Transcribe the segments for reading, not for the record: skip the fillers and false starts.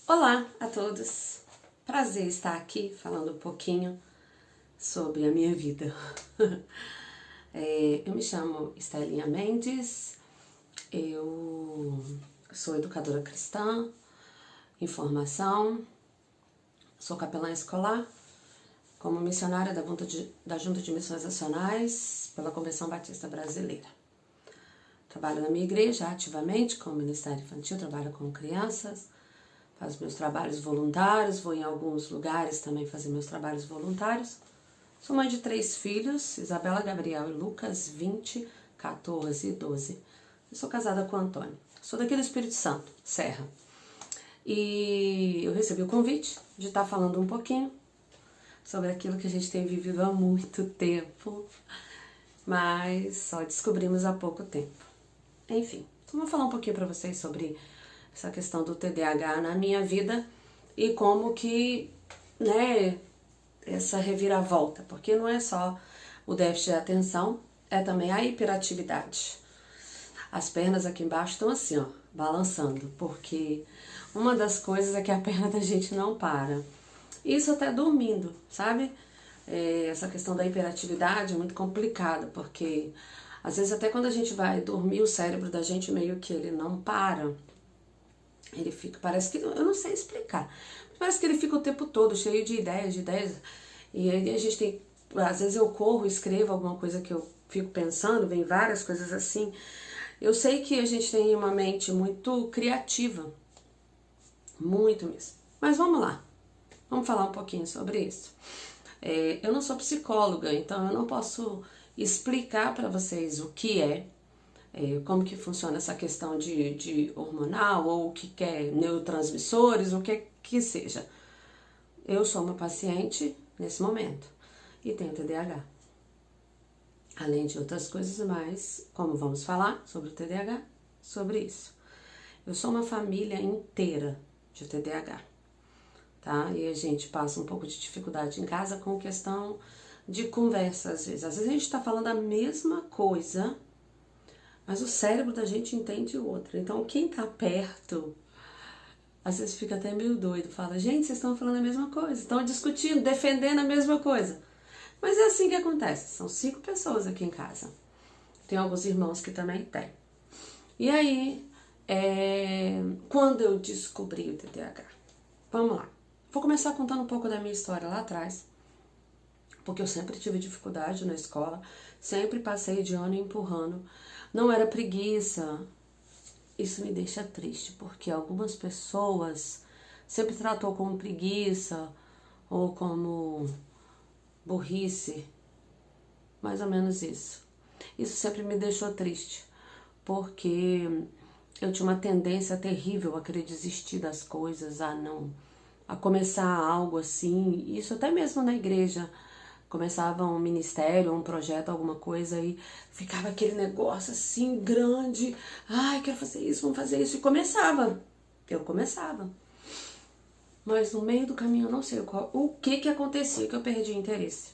Olá a todos, prazer estar aqui falando um pouquinho sobre a minha vida. Eu me chamo Estelinha Mendes, eu sou educadora cristã em formação, sou capelã escolar, como missionária da Junta de Missões Nacionais pela Convenção Batista Brasileira. Trabalho na minha igreja ativamente com o Ministério Infantil, trabalho com crianças, faço meus trabalhos voluntários, vou em alguns lugares também fazer meus trabalhos voluntários. Sou mãe de 3 filhos, Isabela, Gabriel e Lucas, 20, 14 e 12. Eu sou casada com o Antônio. Sou daqui do Espírito Santo, Serra. E eu recebi o convite de estar falando um pouquinho sobre aquilo que a gente tem vivido há muito tempo, mas só descobrimos há pouco tempo. Enfim, então vou falar um pouquinho para vocês sobre essa questão do TDAH na minha vida e como que, essa reviravolta, porque não é só o déficit de atenção, é também a hiperatividade. As pernas aqui embaixo estão assim, ó, balançando, porque uma das coisas é que a perna da gente não para. Isso até dormindo, sabe? Essa questão da hiperatividade é muito complicada, porque às vezes até quando a gente vai dormir, o cérebro da gente meio que ele não para. Ele fica, parece que, eu não sei explicar, parece que ele fica o tempo todo cheio de ideias, e aí a gente tem, às vezes eu corro, escrevo alguma coisa que eu fico pensando, vem várias coisas assim. Eu sei que a gente tem uma mente muito criativa, muito mesmo, mas vamos lá, vamos falar um pouquinho sobre isso. Eu não sou psicóloga, então eu não posso explicar para vocês o que é, como que funciona essa questão de hormonal, ou o que é neurotransmissores, o que seja. Eu sou uma paciente nesse momento e tenho TDAH. Além de outras coisas mais, como vamos falar sobre o TDAH, sobre isso. Eu sou uma família inteira de TDAH, tá? E a gente passa um pouco de dificuldade em casa com questão de conversa, às vezes. Às vezes a gente tá falando a mesma coisa, mas o cérebro da gente entende o outro. Então, quem tá perto, às vezes fica até meio doido. Fala, gente, vocês estão falando a mesma coisa, estão discutindo, defendendo a mesma coisa. Mas é assim que acontece. São 5 pessoas aqui em casa. Tem alguns irmãos que também têm. E aí, quando eu descobri o TDAH? Vamos lá. Vou começar contando um pouco da minha história lá atrás. Porque eu sempre tive dificuldade na escola. Sempre passei de ano empurrando. Não era preguiça. Isso me deixa triste, porque algumas pessoas sempre tratou como preguiça ou como burrice, mais ou menos isso. Isso sempre me deixou triste, porque eu tinha uma tendência terrível a querer desistir das coisas, a começar algo assim, isso até mesmo na igreja. Começava um ministério, um projeto, alguma coisa, e ficava aquele negócio assim, grande. Ai, quero fazer isso, vamos fazer isso. E começava. Eu começava. Mas no meio do caminho, eu não sei o que acontecia, que eu perdi interesse.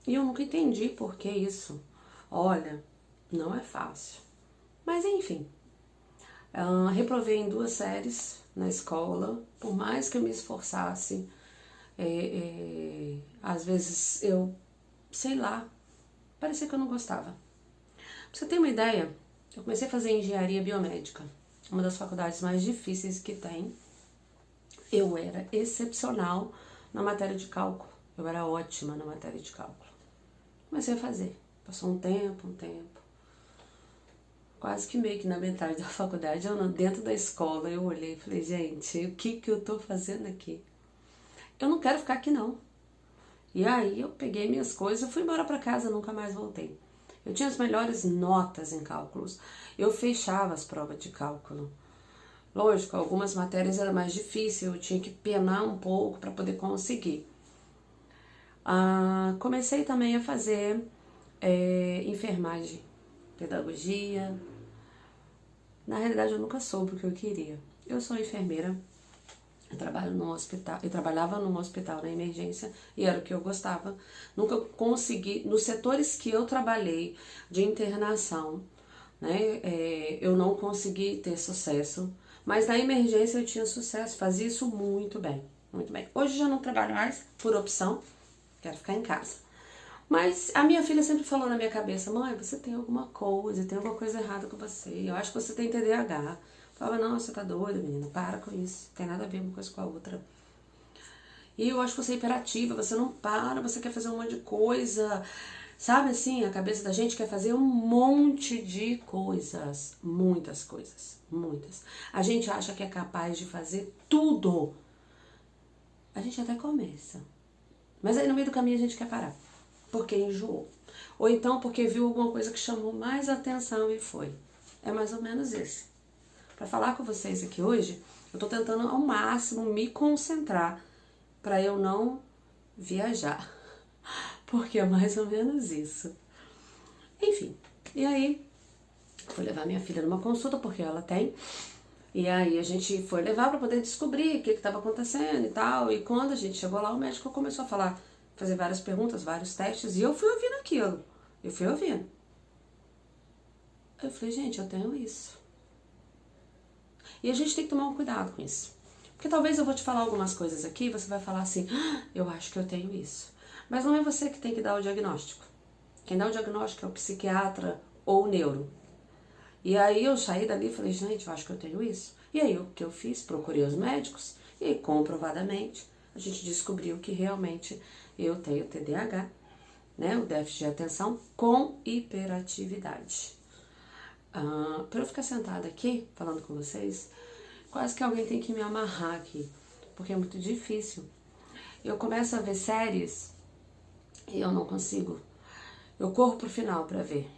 E eu nunca entendi por que isso. Olha, não é fácil. Mas enfim. Reprovei em 2 séries na escola. Por mais que eu me esforçasse, às vezes eu, sei lá, parecia que eu não gostava. Pra você ter uma ideia, eu comecei a fazer engenharia biomédica, uma das faculdades mais difíceis que tem. Eu era excepcional na matéria de cálculo, eu era ótima na matéria de cálculo. Comecei a fazer, passou um tempo, quase que meio que na metade da faculdade, dentro da escola, eu olhei e falei, gente, o que eu tô fazendo aqui? Eu não quero ficar aqui não. E aí eu peguei minhas coisas e fui embora para casa, nunca mais voltei. Eu tinha as melhores notas em cálculos. Eu fechava as provas de cálculo. Lógico, algumas matérias eram mais difíceis, eu tinha que penar um pouco para poder conseguir. Comecei também a fazer enfermagem, pedagogia. Na realidade eu nunca soube o que eu queria. Eu sou enfermeira. Eu trabalhava num hospital na emergência e era o que eu gostava. Nunca consegui, nos setores que eu trabalhei de internação, eu não consegui ter sucesso. Mas na emergência eu tinha sucesso, fazia isso muito bem, muito bem. Hoje já não trabalho mais, por opção, quero ficar em casa. Mas a minha filha sempre falou na minha cabeça, mãe, você tem alguma coisa errada com você, eu acho que você tem TDAH. Eu falava, não, você tá doida, menina, para com isso, não tem nada a ver uma coisa com a outra. E eu acho que você é hiperativa, você não para, você quer fazer um monte de coisa. Sabe assim, a cabeça da gente quer fazer um monte de coisas. Muitas coisas, muitas. A gente acha que é capaz de fazer tudo. A gente até começa. Mas aí no meio do caminho a gente quer parar. Porque enjoou. Ou então porque viu alguma coisa que chamou mais atenção e foi. É mais ou menos isso. Para falar com vocês aqui hoje, eu tô tentando ao máximo me concentrar para eu não viajar. Porque é mais ou menos isso. Enfim, e aí fui levar minha filha numa consulta, porque ela tem. E aí a gente foi levar para poder descobrir o que estava acontecendo e tal. E quando a gente chegou lá, o médico começou a falar, fazer várias perguntas, vários testes. E eu fui ouvindo aquilo. Eu fui ouvindo. Eu falei, gente, eu tenho isso. E a gente tem que tomar um cuidado com isso. Porque talvez eu vou te falar algumas coisas aqui, você vai falar assim, eu acho que eu tenho isso. Mas não é você que tem que dar o diagnóstico. Quem dá o diagnóstico é o psiquiatra ou o neuro. E aí eu saí dali e falei, gente, eu acho que eu tenho isso. E aí o que eu fiz? Procurei os médicos e comprovadamente a gente descobriu que realmente eu tenho TDAH, né, o déficit de atenção com hiperatividade. Para eu ficar sentada aqui falando com vocês, quase que alguém tem que me amarrar aqui, porque é muito difícil. Eu começo a ver séries e eu não consigo. Eu corro pro final para ver.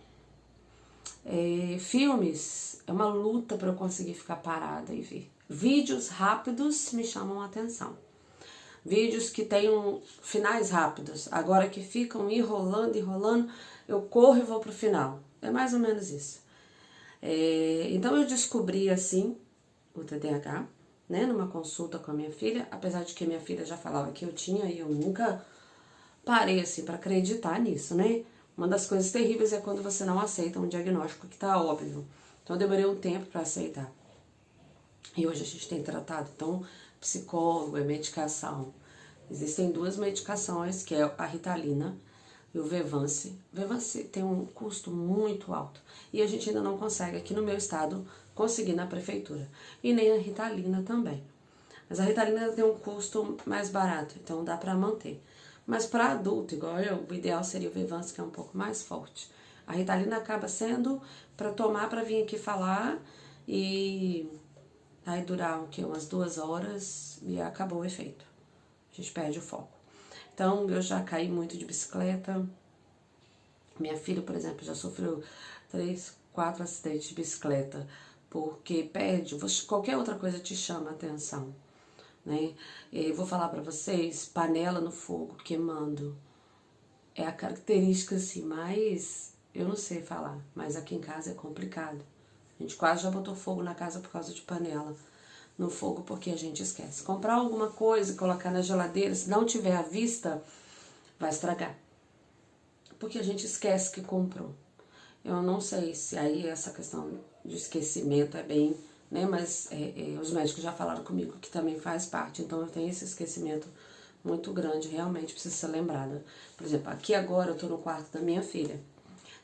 Filmes, é uma luta para eu conseguir ficar parada e ver. Vídeos rápidos me chamam a atenção. Vídeos que tenham finais rápidos, agora que ficam enrolando, eu corro e vou pro final. É mais ou menos isso. Então eu descobri assim o TDAH, né, numa consulta com a minha filha, apesar de que minha filha já falava que eu tinha e eu nunca parei assim para acreditar nisso, né? Uma das coisas terríveis é quando você não aceita um diagnóstico que tá óbvio. Então eu demorei um tempo para aceitar. E hoje a gente tem tratado, então, psicólogo, medicação. Existem duas medicações, que é a Ritalina e o Vevance. Vevance tem um custo muito alto e a gente ainda não consegue, aqui no meu estado, conseguir na prefeitura. E nem a Ritalina também. Mas a Ritalina tem um custo mais barato, então dá para manter. Mas para adulto, igual eu, o ideal seria o Vevance, que é um pouco mais forte. A Ritalina acaba sendo para tomar, para vir aqui falar e aí durar o quê? Umas 2 horas e acabou o efeito. A gente perde o foco. Então, eu já caí muito de bicicleta. Minha filha, por exemplo, já sofreu 3, 4 acidentes de bicicleta, porque perde, qualquer outra coisa te chama a atenção, né? Eu vou falar pra vocês, panela no fogo, queimando, é a característica assim, mais, eu não sei falar, mas aqui em casa é complicado. A gente quase já botou fogo na casa por causa de panela no fogo, porque a gente esquece. Comprar alguma coisa e colocar na geladeira, se não tiver à vista, vai estragar. Porque a gente esquece que comprou. Eu não sei se aí essa questão de esquecimento é bem, né? Mas os médicos já falaram comigo que também faz parte. Então eu tenho esse esquecimento muito grande, realmente preciso ser lembrada. Por exemplo, aqui agora eu tô no quarto da minha filha.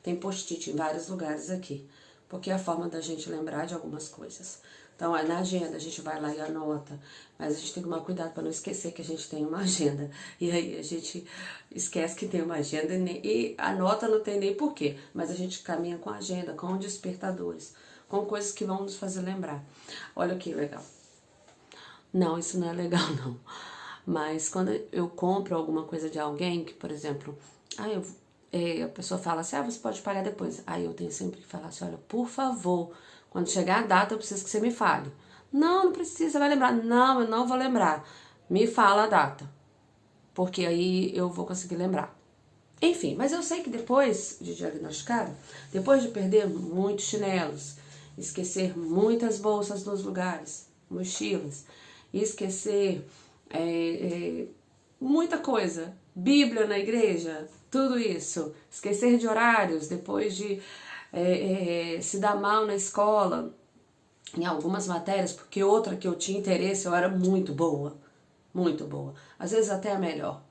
Tem post-it em vários lugares aqui, porque é a forma da gente lembrar de algumas coisas. Então, na agenda a gente vai lá e anota, mas a gente tem que tomar cuidado para não esquecer que a gente tem uma agenda. E aí a gente esquece que tem uma agenda e anota, não tem nem porquê, mas a gente caminha com a agenda, com despertadores, com coisas que vão nos fazer lembrar. Olha que legal. Não, isso não é legal não. Mas quando eu compro alguma coisa de alguém, que por exemplo, a pessoa fala assim, você pode pagar depois. Aí eu tenho sempre que falar assim, olha, por favor, quando chegar a data eu preciso que você me fale. Não precisa, vai lembrar. Não, eu não vou lembrar. Me fala a data, porque aí eu vou conseguir lembrar. Enfim, mas eu sei que depois de diagnosticado, depois de perder muitos chinelos, esquecer muitas bolsas nos lugares, mochilas, esquecer muita coisa, Bíblia na igreja, tudo isso, esquecer de horários, depois de se dar mal na escola, em algumas matérias, porque outra que eu tinha interesse eu era muito boa, às vezes até a melhor.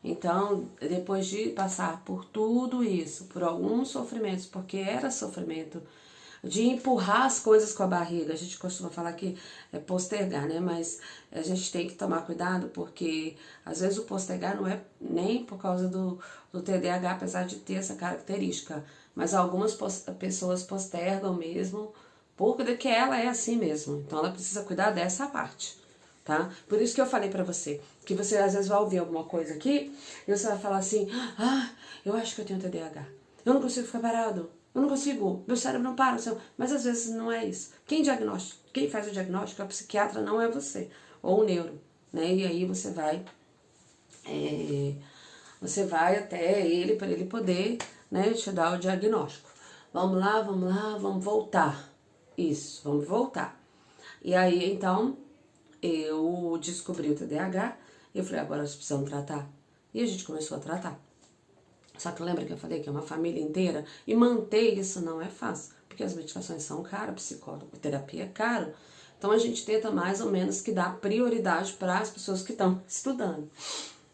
Então, depois de passar por tudo isso, por alguns sofrimentos, porque era sofrimento, de empurrar as coisas com a barriga, a gente costuma falar que é postergar, né? Mas a gente tem que tomar cuidado, porque às vezes o postergar não é nem por causa do TDAH, apesar de ter essa característica, mas algumas pessoas postergam mesmo, porque ela é assim mesmo, então ela precisa cuidar dessa parte. Tá? Por isso que eu falei pra você, que você às vezes vai ouvir alguma coisa aqui, e você vai falar assim, eu acho que eu tenho TDAH, eu não consigo ficar parado, eu não consigo, meu cérebro não para, mas às vezes não é isso. Quem faz o diagnóstico é o psiquiatra, não é você, ou o neuro, né? E aí você vai até ele para ele poder, né, te dar o diagnóstico. Vamos lá, vamos voltar. Isso, vamos voltar. E aí, então, eu descobri o TDAH, e eu falei, agora nós precisamos tratar. E a gente começou a tratar. Só que lembra que eu falei que é uma família inteira? E manter isso não é fácil, porque as medicações são caras, psicólogo, terapia é caro. Então a gente tenta mais ou menos que dar prioridade para as pessoas que estão estudando.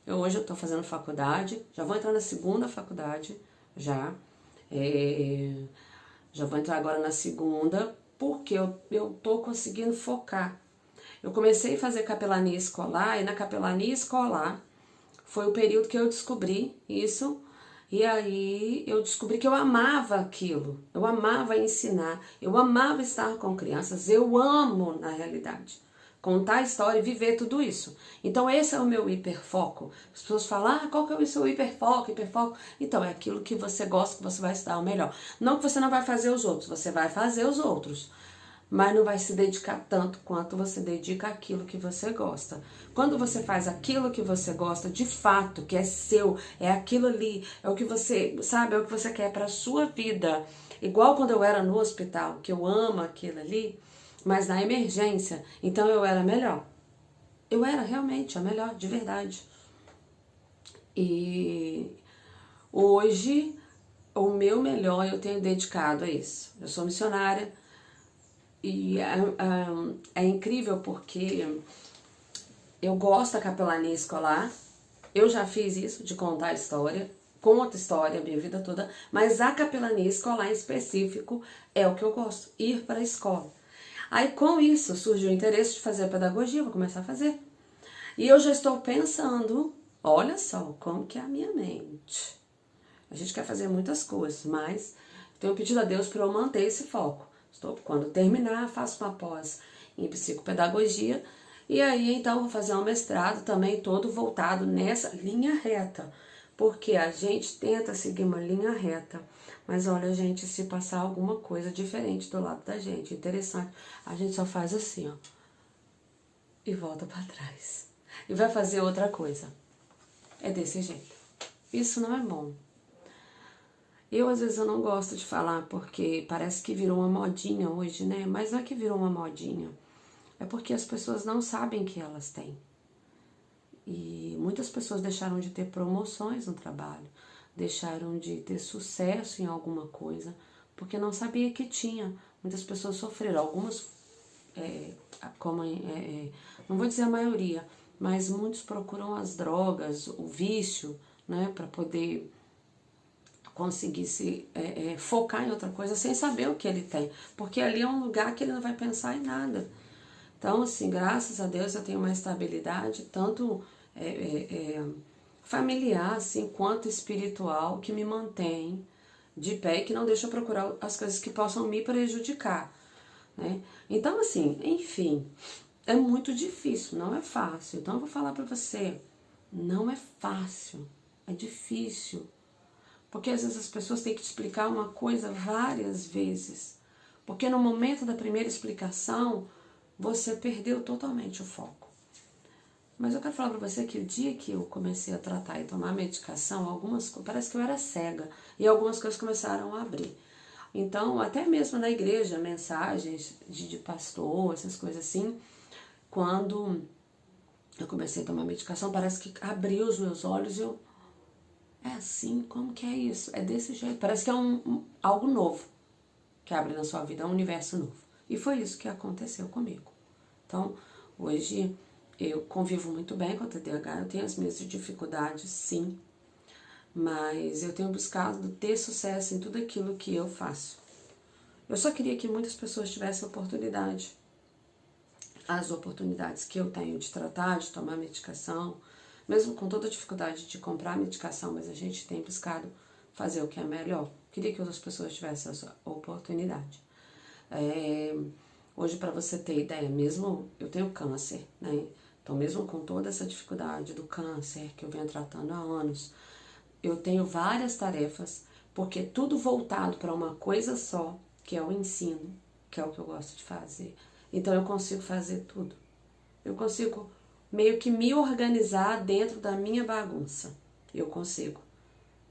Hoje eu estou fazendo faculdade, já vou entrar na segunda faculdade, já vou entrar agora na segunda, porque eu tô conseguindo focar. Eu comecei a fazer capelania escolar, e na capelania escolar foi o período que eu descobri isso, e aí eu descobri que eu amava aquilo, eu amava ensinar, eu amava estar com crianças, eu amo, na realidade, contar a história e viver tudo isso. Então esse é o meu hiperfoco. As pessoas falam, qual que é o seu hiperfoco? Então é aquilo que você gosta, que você vai estar o melhor. Não que você não vai fazer os outros, você vai fazer os outros, mas não vai se dedicar tanto quanto você dedica àquilo que você gosta. Quando você faz aquilo que você gosta, de fato, que é seu, é aquilo ali, é o que você, sabe, é o que você quer para a sua vida. Igual quando eu era no hospital, que eu amo aquilo ali, mas na emergência, então eu era melhor. Eu era realmente a melhor, de verdade. E hoje, o meu melhor eu tenho dedicado a isso. Eu sou missionária, e é incrível porque eu gosto da capelania escolar, eu já fiz isso, de contar a história, conto história a minha vida toda, mas a capelania escolar em específico é o que eu gosto, ir para a escola. Aí com isso surgiu o interesse de fazer a pedagogia, vou começar a fazer. E eu já estou pensando, olha só como que é a minha mente. A gente quer fazer muitas coisas, mas tenho pedido a Deus para eu manter esse foco. Quando terminar, faço uma pós em psicopedagogia, e aí então vou fazer um mestrado também todo voltado nessa linha reta, porque a gente tenta seguir uma linha reta, mas olha, gente, se passar alguma coisa diferente do lado da gente, interessante, a gente só faz assim, ó, e volta para trás, e vai fazer outra coisa. É desse jeito. Isso não é bom. Às vezes, eu não gosto de falar porque parece que virou uma modinha hoje, né? Mas não é que virou uma modinha. É porque as pessoas não sabem que elas têm. E muitas pessoas deixaram de ter promoções no trabalho, deixaram de ter sucesso em alguma coisa, porque não sabia que tinha. Muitas pessoas sofreram. Algumas, não vou dizer a maioria, mas muitos procuram as drogas, o vício, né? Para poder conseguir se focar em outra coisa sem saber o que ele tem, porque ali é um lugar que ele não vai pensar em nada. Então, assim, graças a Deus eu tenho uma estabilidade, tanto familiar, assim, quanto espiritual, que me mantém de pé e que não deixa eu procurar as coisas que possam me prejudicar, né? Então, assim, enfim, é muito difícil, não é fácil. Então, eu vou falar pra você, não é fácil, é difícil. Porque às vezes as pessoas têm que te explicar uma coisa várias vezes. Porque no momento da primeira explicação, você perdeu totalmente o foco. Mas eu quero falar pra você que o dia que eu comecei a tratar e tomar medicação, parece que eu era cega. E algumas coisas começaram a abrir. Então, até mesmo na igreja, mensagens de pastor, essas coisas assim, quando eu comecei a tomar medicação, parece que abriu os meus olhos e eu... É assim? Como que é isso? É desse jeito. Parece que é algo novo que abre na sua vida, é um universo novo. E foi isso que aconteceu comigo. Então, hoje eu convivo muito bem com a TDAH, eu tenho as minhas dificuldades, sim, mas eu tenho buscado ter sucesso em tudo aquilo que eu faço. Eu só queria que muitas pessoas tivessem oportunidade. As oportunidades que eu tenho de tratar, de tomar medicação, mesmo com toda a dificuldade de comprar medicação, mas a gente tem buscado fazer o que é melhor. Queria que outras pessoas tivessem essa oportunidade. Hoje, para você ter ideia, mesmo eu tenho câncer, né? Então, mesmo com toda essa dificuldade do câncer que eu venho tratando há anos, eu tenho várias tarefas, porque tudo voltado para uma coisa só, que é o ensino, que é o que eu gosto de fazer. Então, eu consigo fazer tudo. Eu consigo meio que me organizar dentro da minha bagunça. Eu consigo.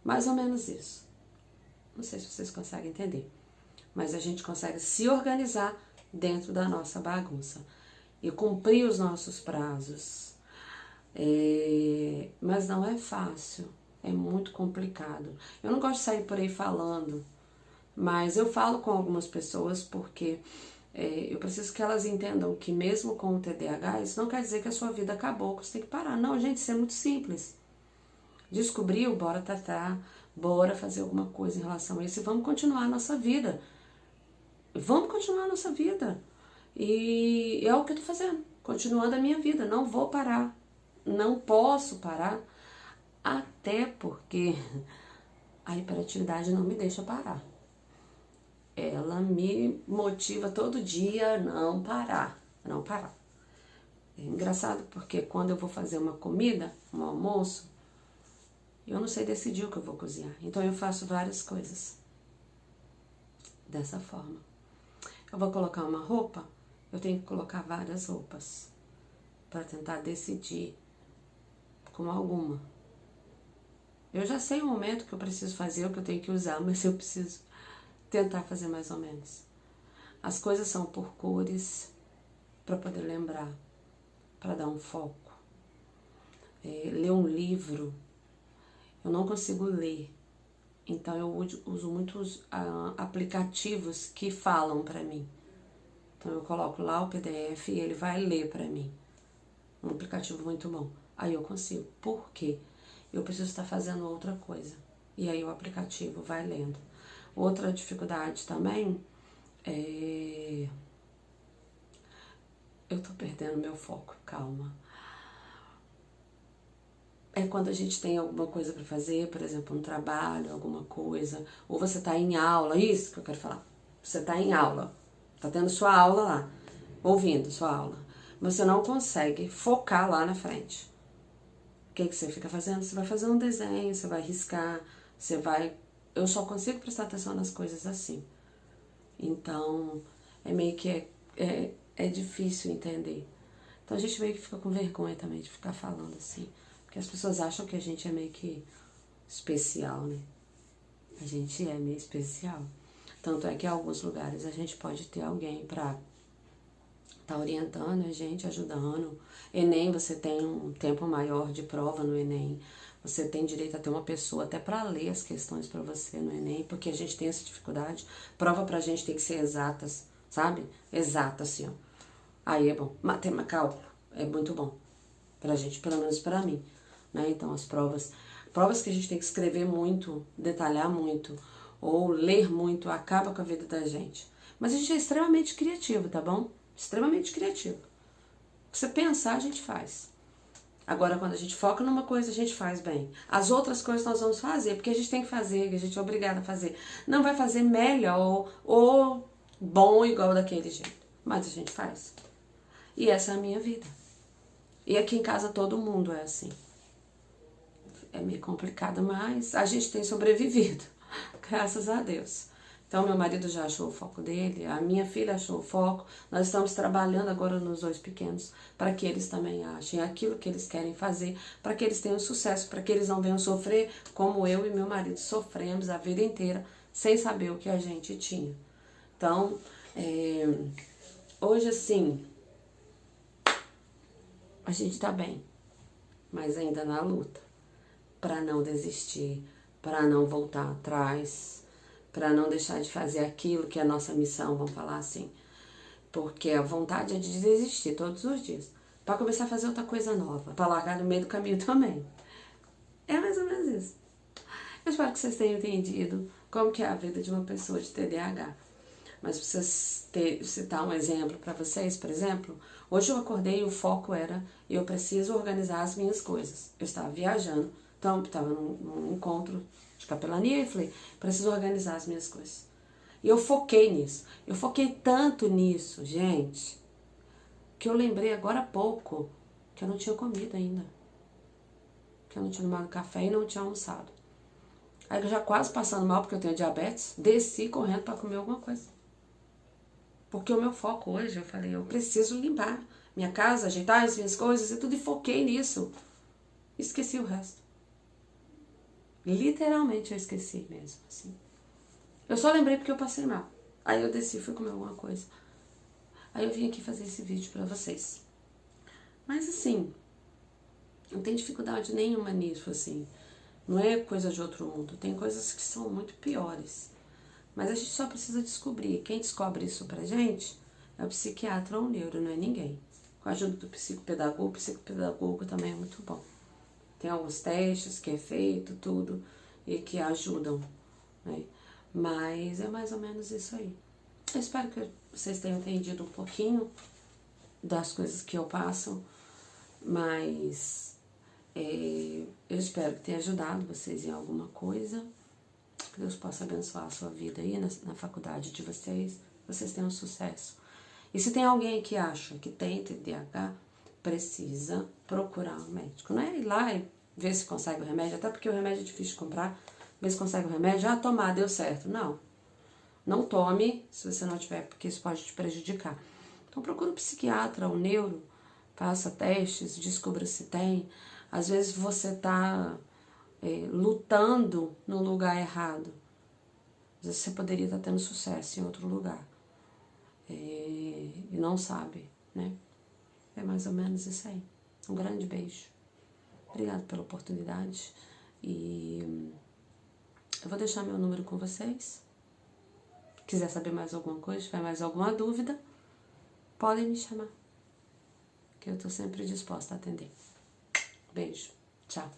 Mais ou menos isso. Não sei se vocês conseguem entender. Mas a gente consegue se organizar dentro da nossa bagunça e cumprir os nossos prazos. Mas não é fácil, é muito complicado. Eu não gosto de sair por aí falando, mas eu falo com algumas pessoas porque eu preciso que elas entendam que mesmo com o TDAH, isso não quer dizer que a sua vida acabou, que você tem que parar. Não, gente, isso é muito simples. Descobriu, bora tratar, bora fazer alguma coisa em relação a isso e vamos continuar a nossa vida. Vamos continuar a nossa vida. E é o que eu tô fazendo, continuando a minha vida. Não vou parar, não posso parar, até porque a hiperatividade não me deixa parar. Ela me motiva todo dia a não parar, não parar. É engraçado porque quando eu vou fazer uma comida, um almoço, eu não sei decidir o que eu vou cozinhar. Então eu faço várias coisas dessa forma. Eu vou colocar uma roupa, eu tenho que colocar várias roupas para tentar decidir com alguma. Eu já sei o momento que eu preciso fazer, o que eu tenho que usar, mas eu preciso tentar fazer mais ou menos. As coisas são por cores, para poder lembrar, para dar um foco. Ler um livro, eu não consigo ler. Então eu uso muitos aplicativos que falam para mim. Então eu coloco lá o PDF e ele vai ler para mim. Um aplicativo muito bom. Aí eu consigo. Por quê? Eu preciso estar fazendo outra coisa. E aí o aplicativo vai lendo. Outra dificuldade também é... Eu tô perdendo meu foco, calma. É quando a gente tem alguma coisa para fazer, por exemplo, um trabalho, alguma coisa, ou você tá em aula, isso que eu quero falar. Você tá em aula, tá tendo sua aula lá, ouvindo sua aula. Você não consegue focar lá na frente. O que você fica fazendo? Você vai fazer um desenho, você vai riscar, você vai... Eu só consigo prestar atenção nas coisas assim. Então, é meio que é difícil entender. Então a gente meio que fica com vergonha também de ficar falando assim. Porque as pessoas acham que a gente é meio que especial, né? A gente é meio especial. Tanto é que em alguns lugares a gente pode ter alguém pra tá orientando a gente, ajudando. Enem, você tem um tempo maior de prova no Enem. Você tem direito a ter uma pessoa até para ler as questões para você no Enem, porque a gente tem essa dificuldade. Prova pra gente tem que ser exatas, sabe? Exata, assim, ó. Aí é bom. Matemática, cálculo, é muito bom pra gente, pelo menos pra mim, né? Então as provas que a gente tem que escrever muito, detalhar muito, ou ler muito, acaba com a vida da gente. Mas a gente é extremamente criativo, tá bom? Extremamente criativo. O que você pensar, a gente faz. Agora, quando a gente foca numa coisa, a gente faz bem. As outras coisas nós vamos fazer, porque a gente tem que fazer, que a gente é obrigado a fazer. Não vai fazer melhor ou bom igual daquele jeito, mas a gente faz. E essa é a minha vida. E aqui em casa todo mundo é assim. É meio complicado, mas a gente tem sobrevivido, graças a Deus. Então, meu marido já achou o foco dele, a minha filha achou o foco. Nós estamos trabalhando agora nos dois pequenos para que eles também achem aquilo que eles querem fazer, para que eles tenham sucesso, para que eles não venham sofrer como eu e meu marido sofremos a vida inteira, sem saber o que a gente tinha. Então, hoje assim, a gente tá bem, mas ainda na luta, para não desistir, para não voltar atrás, para não deixar de fazer aquilo que é a nossa missão, vamos falar assim. Porque a vontade é de desistir todos os dias. Para começar a fazer outra coisa nova. Para largar no meio do caminho também. É mais ou menos isso. Eu espero que vocês tenham entendido como que é a vida de uma pessoa de TDAH. Mas pra vocês citar um exemplo para vocês, por exemplo, hoje eu acordei e o foco era eu preciso organizar as minhas coisas. Eu estava viajando, então estava num encontro de capelania e falei, preciso organizar as minhas coisas. E eu foquei nisso. Eu foquei tanto nisso, gente, que eu lembrei agora há pouco que eu não tinha comido ainda. Que eu não tinha tomado café e não tinha almoçado. Aí eu já quase passando mal porque eu tenho diabetes, desci correndo para comer alguma coisa. Porque o meu foco hoje, eu falei, eu preciso limpar minha casa, ajeitar as minhas coisas e tudo, e foquei nisso. Esqueci o resto. Literalmente eu esqueci mesmo, assim. Eu só lembrei porque eu passei mal. Aí eu desci e fui comer alguma coisa. Aí eu vim aqui fazer esse vídeo pra vocês. Mas assim, não tem dificuldade nenhuma nisso, assim. Não é coisa de outro mundo. Tem coisas que são muito piores. Mas a gente só precisa descobrir. Quem descobre isso pra gente é o psiquiatra ou o neuro, não é ninguém. Com a ajuda do psicopedagogo, o psicopedagogo também é muito bom. Tem alguns testes que é feito, tudo, e que ajudam, né? Mas é mais ou menos isso aí. Eu espero que vocês tenham entendido um pouquinho das coisas que eu passo, mas eu espero que tenha ajudado vocês em alguma coisa. Que Deus possa abençoar a sua vida aí na faculdade de vocês tenham sucesso. E se tem alguém que acha que tem TDAH, precisa procurar um médico. Não é ir lá e ver se consegue o remédio, até porque o remédio é difícil de comprar, ver se consegue o remédio, tomar, deu certo. Não. Não tome se você não tiver, porque isso pode te prejudicar. Então procura um psiquiatra, um neuro, faça testes, descubra se tem. Às vezes você está lutando no lugar errado. Às vezes você poderia estar tendo sucesso em outro lugar. E não sabe, né? É mais ou menos isso aí. Um grande beijo. Obrigada pela oportunidade. E eu vou deixar meu número com vocês. Se quiser saber mais alguma coisa, tiver mais alguma dúvida, podem me chamar. Que eu estou sempre disposta a atender. Beijo. Tchau.